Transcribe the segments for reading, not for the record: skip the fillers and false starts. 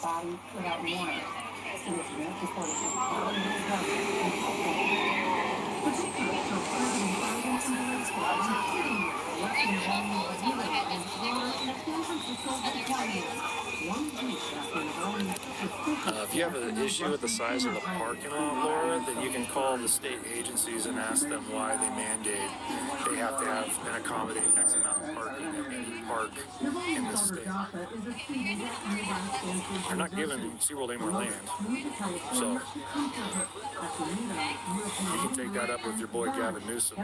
body without warning. If you have an issue with the size of the parking lot, Laura, then you can call the state agencies and ask them why they mandate they have to have and accommodate X amount of parking at any park in the state. They're not giving Seaworld any more land, so you can take that up with your boy Gavin Newsom.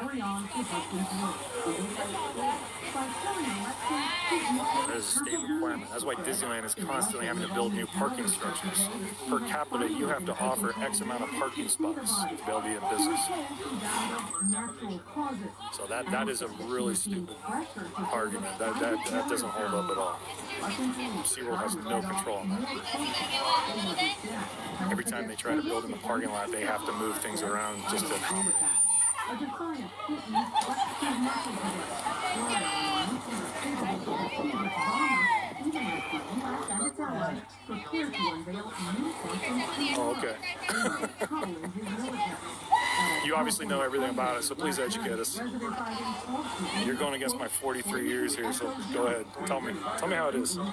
That is a state requirement. That's why Disneyland is constantly having to build new parking structures. Per capita, you have to offer X amount of parking spots to be able to be in business. So that is a really stupid argument. That doesn't hold up at all. SeaWorld has no control on that. Every time they try to build in the parking lot, they have to move things around just to accommodate. Oh, okay. You obviously know everything about it, so please educate us. You're going against my 43 years here, so go ahead. Tell me how it is. I'm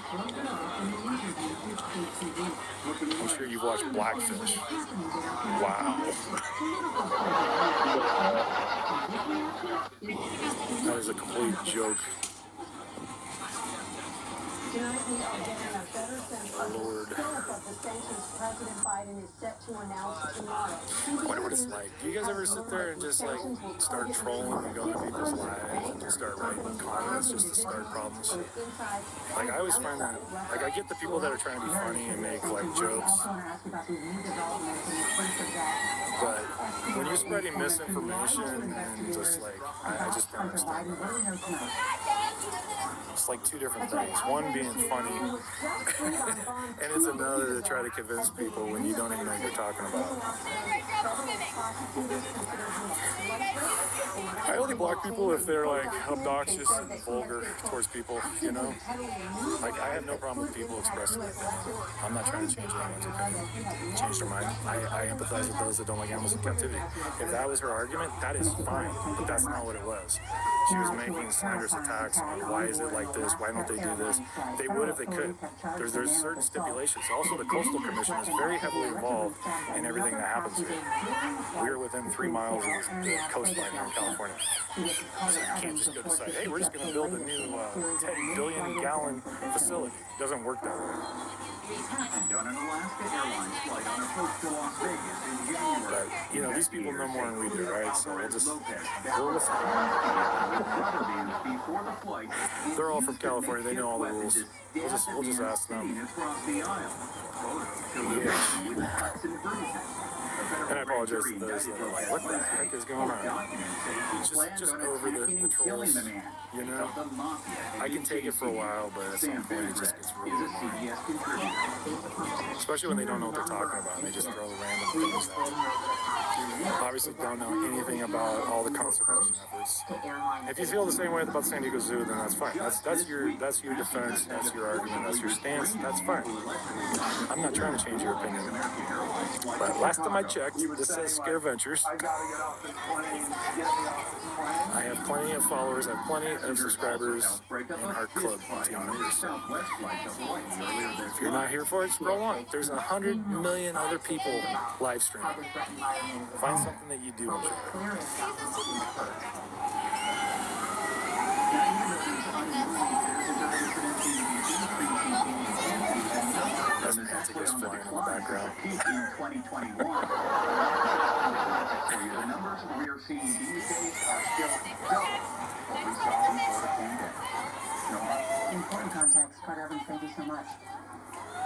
sure you've watched Blackfish. Wow. That is a complete joke. Lord. I wonder what it's like. Do you guys ever sit there and just like start trolling and going to people's lives and just start writing comments just to start problems? Like I always find that, like I get the people that are trying to be funny and make like jokes, but when you're spreading misinformation and just like, I just don't understand that. It's like two different things. One being funny, and it's another to try to convince people when you don't even know what you're talking about. I only block people if they're like obnoxious and vulgar towards people, you know? Like I have no problem with people expressing their opinion. I'm not trying to change anyone's opinion, change their mind. I empathize with those that don't like animals in captivity. If that was her argument, that is fine, but that's not what it was. She was making slanderous attacks on why is it like this, why don't they do this? They would if they could. There's certain stipulations. Also, the Coastal Commission is very heavily involved in everything that happens here. We're within 3 miles of the coastline here in California. So you can't just go decide, hey, we're just going to build a new 10 billion gallon facility. It doesn't work that way. But, you know, these people know more than we do, right? So we'll listen. They're all from California. They know all the rules. We'll just ask them. Yeah. And I apologize to those that are like, what the heck is going on? Just over the trolls, you know? I can take it for a while, but at some point it just gets really annoying. Especially when they don't know what they're talking about and they just throw random things out. Obviously don't know anything about all the conservation efforts. If you feel the same way about San Diego Zoo, then that's fine. That's your defense, that's your argument, that's your stance, that's fine. I'm not trying to change your opinion. But last time I checked, this says Scare Ventures. I have plenty of followers, I have plenty of subscribers in our club team members. So if you're not here for it, scroll on. There's 100 million other people live streaming. Find something that you do enjoy. That's Nancy goes flying in the background. In 2021, the numbers we are seeing these days are still double what we saw before the pandemic. Important context, Carter Evans, thank you so much.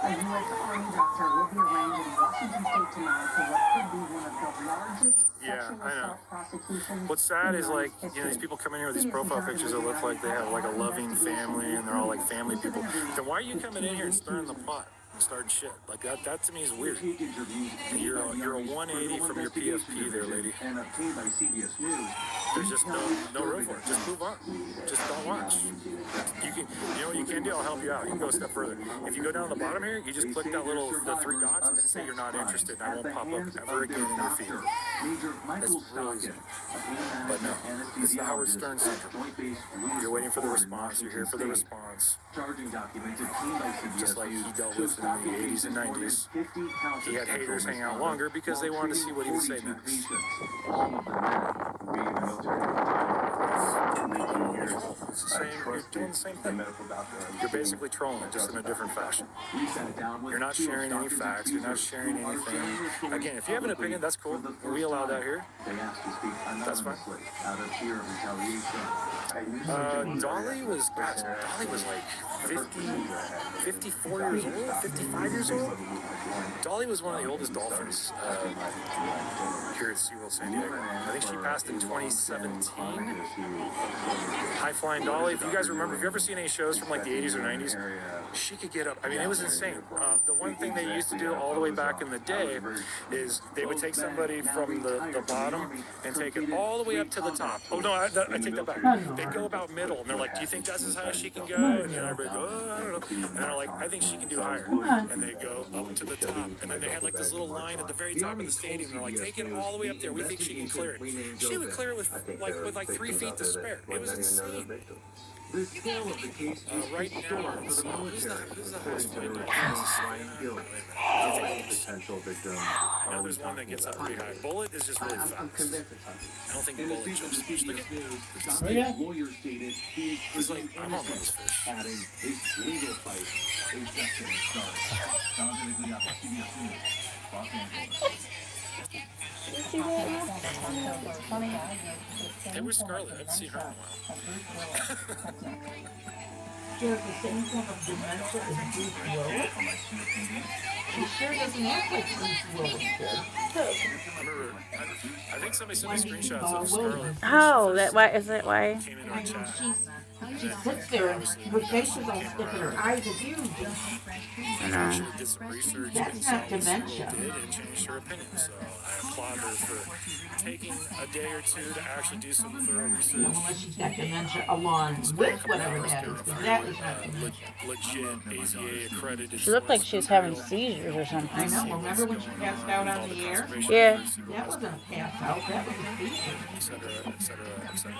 A U.S. Army doctor will be arraigned in Washington State tonight for what could be one of the largest sexual assault prosecutions. What's sad is like, you know, these people come in here with these profile pictures that look like they have like a loving family and they're all like family people. Then why are you coming in here and stirring the pot? Starting shit like that to me is weird. You're a 180 from your PFP there, lady. there's just no room for it. Just move on. Just don't watch. You know what you can do? I'll help you out. You can go a step further. If you go down the bottom here, you just click the three dots and say you're not interested, and I won't pop up ever again in your feed. That's really easy. But no, it's the Howard Stern syndrome. You're waiting for the response. You're here for the response. Just like he dealt with in the 80s and 90s. He had haters hang out longer because they wanted to see what he would say next. It's the same, you're doing the same thing. You're basically trolling it, just in a different fashion. You're not sharing any facts. You're not sharing anything. Again, if you have an opinion, that's cool. We allow that here. That's fine. Dolly was like 54 years old, 55 years old. Dolly was one of the oldest dolphins here at Seaworld, San Diego. I think she passed in 2017. High flying Dolly. If you guys remember, if you ever seen any shows from like the 80s or 90s, she could get up. I mean, it was insane. The one thing they used to do all the way back in the day is they would take somebody from the bottom and take it all the way up to the top. Oh no, I take that back. They go about middle, and they're like, "Do you think that's as high as she can go?" And then everybody go, "Oh, I don't know." And they're like, "I think she can do higher." And they go up to the top, and then they had like this little line at the very top of the stadium. They're like, "Take it all the way up there. We think she can clear it." She would clear it with like 3 feet to spare. It was insane. The scale of the case is Right now, who's the highest flying dolphin? potential victim. Now there's one that gets up pretty high. Bullet is just really fast. I don't think Bullet jumps much. Look at Lawyer stated he's like, I'm on this fish. adding his legal fight is just getting started. Jonathan Iglesias, CBS News, Los Angeles. Hey, where's Scarlett? I haven't seen her in a while. She has the same form of dementia as Bruce Willis. She sure doesn't act like Bruce Willis did. I think somebody sent me screenshots of Scarlett. Oh, is that why? Came in our chat. She sits there and her face is all stiff and her eyes are huge. She did some research That's and not saw what dementia. Seaworld did and changed her opinion. So I applaud her for taking a day or two to actually do some thorough research. Unless she's got dementia along with whatever that is, because that is not dementia. Legit AZA accredited. She looked like she was having seizures or I something. know, remember when she passed out on the air? Yeah. That wasn't a pass out, that was a seizure. Et cetera, et cetera, et cetera.